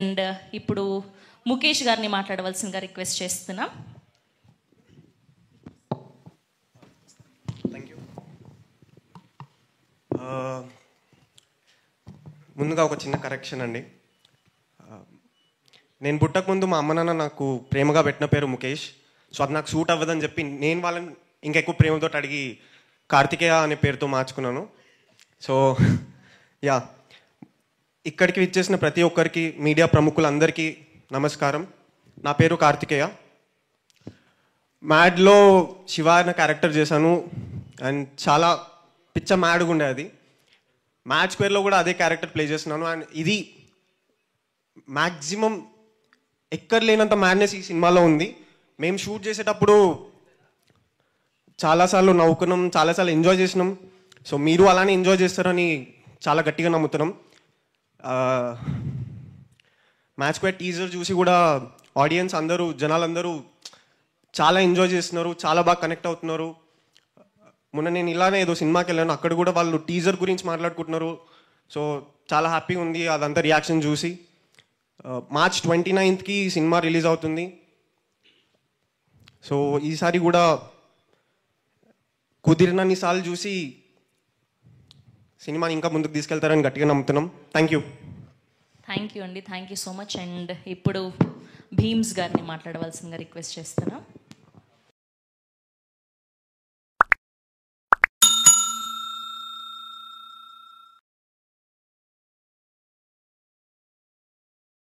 And ఇప్పుడు ముఖేష్ గారిని మాట్లాడవలసిందిగా రిక్వెస్ట్ చేస్తున్నాం. Thank you. ముందుగా ఒక చిన్న కరెక్షన్ అండి. నేను పుట్టకముందు మా అమ్మ నాన్న నాకు ప్రేమగా పెట్టిన పేరు ముఖేష్. సో అది నాకు సూట్ అవ్వదని చెప్పి నేను వాళ్ళని ఇంకెక్కువ ప్రేమతో అడిగి కార్తికేయ అనే పేరుతో మార్చుకున్నాను. సో యా, ఇక్కడికి విచ్చేసిన ప్రతి ఒక్కరికి, మీడియా ప్రముఖులందరికీ నమస్కారం. నా పేరు కార్తికేయ. మ్యాడ్లో శివ అనే క్యారెక్టర్ చేశాను అండ్ చాలా పిచ్చ మ్యాడ్గా ఉండే అది. మ్యాడ్ స్క్వేర్లో కూడా అదే క్యారెక్టర్ ప్లే చేస్తున్నాను అండ్ ఇది మ్యాక్సిమం ఎక్కడ లేనంత మ్యాడ్నెస్ ఈ సినిమాలో ఉంది. మేము షూట్ చేసేటప్పుడు చాలాసార్లు నవ్వుకున్నాం, చాలాసార్లు ఎంజాయ్ చేసినాం. సో మీరు అలానే ఎంజాయ్ చేస్తారని చాలా గట్టిగా నమ్ముతున్నాం. మ్యాడ్ స్క్వేర్ టీజర్ చూసి కూడా ఆడియన్స్ అందరూ, జనాలందరూ చాలా ఎంజాయ్ చేస్తున్నారు, చాలా బాగా కనెక్ట్ అవుతున్నారు. మొన్న నేను ఇలానే ఏదో సినిమాకి వెళ్ళాను, అక్కడ కూడా వాళ్ళు టీజర్ గురించి మాట్లాడుకుంటున్నారు. సో చాలా హ్యాపీగా ఉంది అదంతా రియాక్షన్ చూసి. మార్చ్ 29th సినిమా రిలీజ్ అవుతుంది. సో ఈసారి కూడా కుదిరినన్ని సార్లు చూసి సినిమాని ఇంకా ముందుకు తీసుకెళ్తారని గట్టిగా నమ్ముతున్నాం. థ్యాంక్ యూ అండి, thank you so much. And ఇప్పుడు భీమ్స్ గారిని మాట్లాడవలసిందిగా రిక్వెస్ట్ చేస్తున్నాం.